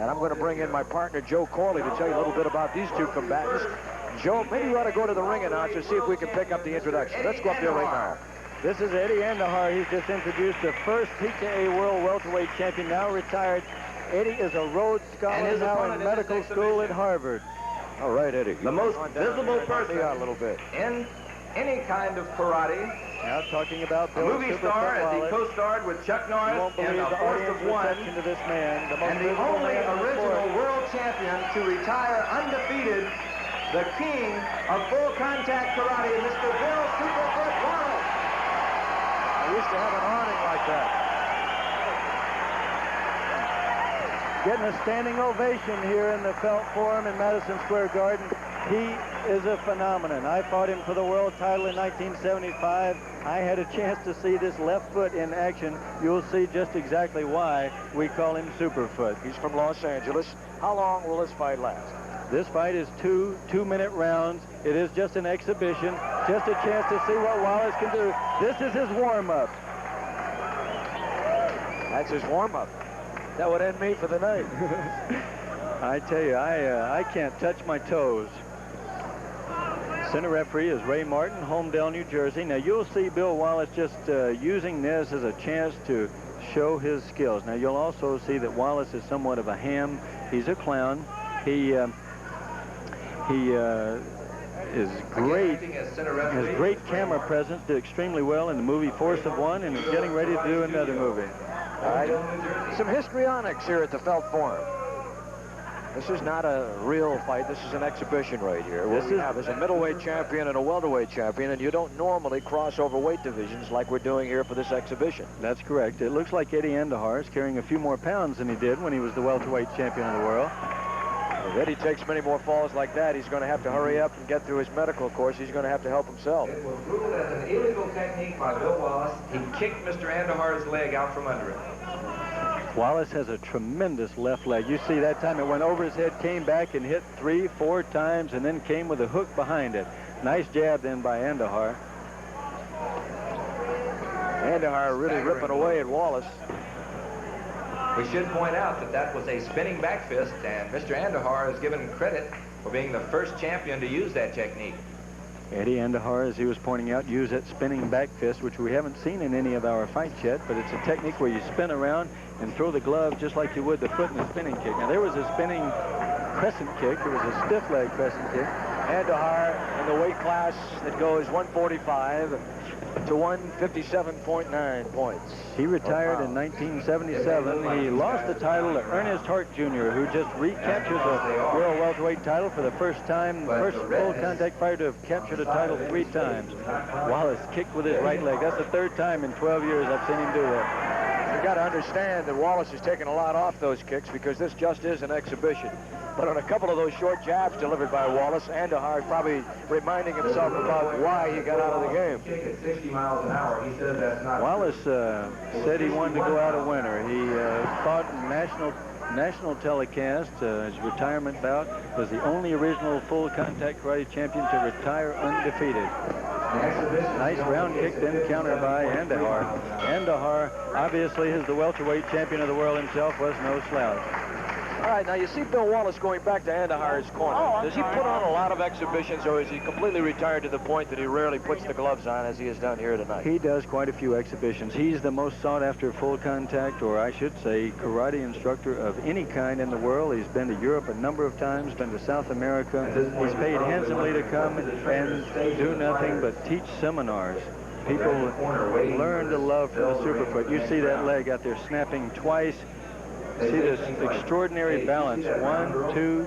And I'm going to bring in my partner, Joe Corley, to tell you a little bit about these two combatants. Joe, maybe you ought to go to the ring announcer, see if we can pick up the introduction. Let's go up there right now. This is Eddie Andujar. He's just introduced the first PKA World Welterweight Champion, now retired. Eddie is a Rhodes Scholar now in medical school at Harvard. All right, Eddie. The most visible person a little bit. in any kind of karate. Now talking about A movie star as he co-starred with Chuck Norris in A Force of One. To this man, And the only original world champion to retire undefeated, the king of full contact karate, Mr. Bill Superfoot Wallace. I used to have an awning like that. Getting a standing ovation here in the Felt Forum in Madison Square Garden. He is a phenomenon. I fought him for the world title in 1975. I had a chance to see this left foot in action. You'll see just exactly why we call him Superfoot. He's from Los Angeles. How long will this fight last? This fight is two-minute rounds. It is just an exhibition, just a chance to see what Wallace can do. This is his warm-up. That's his warm-up. That would end me for the night. I tell you, I can't touch my toes. Center referee is Ray Martin, Homedale, New Jersey. Now, you'll see Bill Wallace just using this as a chance to show his skills. Now, you'll also see that Wallace is somewhat of a ham. He's a clown. He is great, has great camera presence, did extremely well in the movie Force of One, and is getting ready to do another movie. All right. Some histrionics here at the Felt Forum. This is not a real fight. This is an exhibition right here. What we have is a middleweight champion and a welterweight champion, and you don't normally cross over weight divisions like we're doing here for this exhibition. That's correct. It looks like Eddie Andujar is carrying a few more pounds than he did when he was the welterweight champion of the world. If Eddie takes many more falls like that, he's going to have to hurry up and get through his medical course. He's going to have to help himself. It was ruled as an illegal technique by Bill Wallace. He kicked Mr. Andujar's leg out from under him. Wallace has a tremendous left leg. You see that time it went over his head, came back and hit 3-4 times, and then came with a hook behind it. Nice jab then by Andujar. Andujar really ripping away at Wallace. We should point out that that was a spinning back fist, and Mr. Andujar is given credit for being the first champion to use that technique. Eddie Andujar, as he was pointing out, used that spinning back fist, which we haven't seen in any of our fights yet, but it's a technique where you spin around and throw the glove just like you would the foot in a spinning kick. Now, there was a spinning crescent kick. There was a stiff leg crescent kick. Andujar in the weight class that goes 145 to 157.9 points. He retired in 1977. He lost the title to Ernest Hart Jr., who just recaptured the World Welterweight title for the first time. The first full contact fighter to have captured a title 3 times. Wallace kicked with his right leg. That's the 3rd time in 12 years I've seen him do that. You got to understand that Wallace has taken a lot off those kicks because this just is an exhibition. But on a couple of those short jabs delivered by Wallace, Andujar probably reminding himself about why he got out of the game. Kick at 60 miles an hour. He said that's not. Wallace said he wanted to go out a winner. He fought in national telecast. His retirement bout was the only original full contact karate champion to retire undefeated. Nice round kick then countered by Andujar. Andujar, obviously, as the welterweight champion of the world himself, was no slouch. All right, now you see Bill Wallace going back to Andujar's corner. Does he put on a lot of exhibitions, or is he completely retired to the point that he rarely puts the gloves on as he has done here tonight? He does quite a few exhibitions. He's the most sought-after full contact, or I should say, karate instructor of any kind in the world. He's been to Europe a number of times, been to South America. He's paid handsomely to come and do nothing but teach seminars. People learn to love from the Superfoot. You see that leg out there snapping twice. See this extraordinary balance. 1, 2,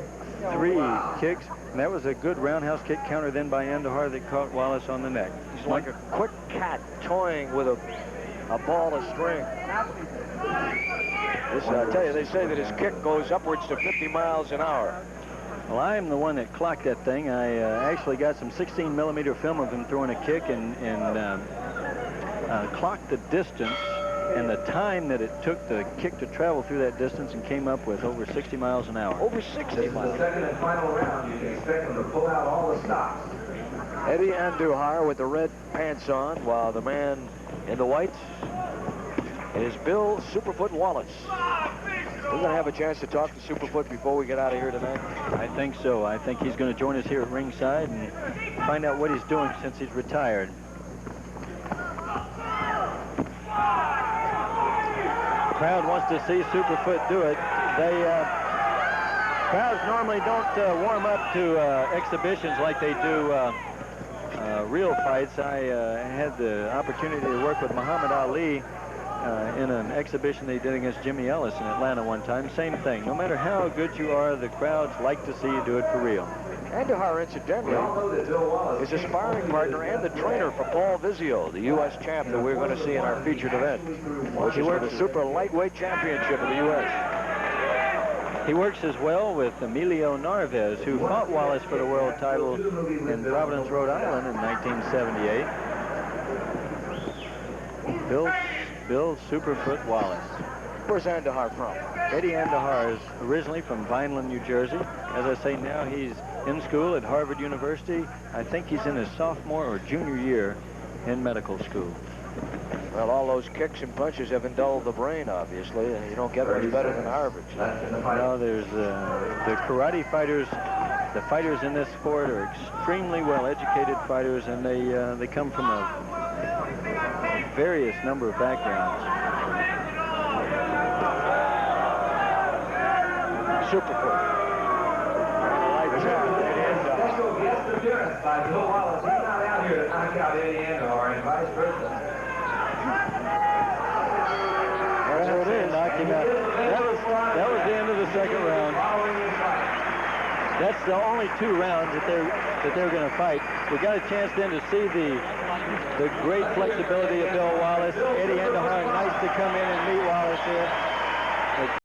3 kicks. And that was a good roundhouse kick counter then by Andujar that caught Wallace on the neck. He's like a quick cat toying with a ball of string. This, I tell you, they say that his kick goes upwards to 50 miles an hour. Well, I am the one that clocked that thing. I actually got some 16mm film of him throwing a kick and clocked the distance and the time that it took the kick to travel through that distance, and came up with over 60 miles an hour. Over 60 miles. This is the second and final round. You can expect him to pull out all the stops. Eddie Andujar with the red pants on, while the man in the white is Bill Superfoot Wallace. We're going to have a chance to talk to Superfoot before we get out of here tonight. I think so. I think he's going to join us here at ringside and find out what he's doing since he's retired. The crowd wants to see Superfoot do it. Crowds normally don't warm up to exhibitions like they do real fights. I had the opportunity to work with Muhammad Ali in an exhibition they did against Jimmy Ellis in Atlanta one time. Same thing. No matter how good you are, the crowds like to see you do it for real. Andujar, incidentally, is a sparring partner and the trainer for Paul Vizio, the U.S. champ that we're going to see in our featured event, which is for the super lightweight championship of the U.S. He works as well with Emilio Narvaez, who fought Wallace for the world title in Providence, Rhode Island in 1978. Bill Superfoot Wallace. Where's Andujar from? Eddie Andujar is originally from Vineland, New Jersey. As I say now, he's in school at Harvard University. I think he's in his sophomore or junior year in medical school. Well, all those kicks and punches have dulled the brain, obviously, and you don't get much better than average. Now, there's the karate fighters. The fighters in this sport are extremely well-educated fighters, and they come from a various number of backgrounds. Superfoot. Special guest appearance by Bill Wallace. He's not out here to knock out Eddie Andujar and vice versa. There it is. Knocked him out. That was the end of the second round. That's the only 2 rounds that they're going to fight. We got a chance then to see the great flexibility of Bill Wallace. Eddie Andujar, nice to come in and meet Wallace here.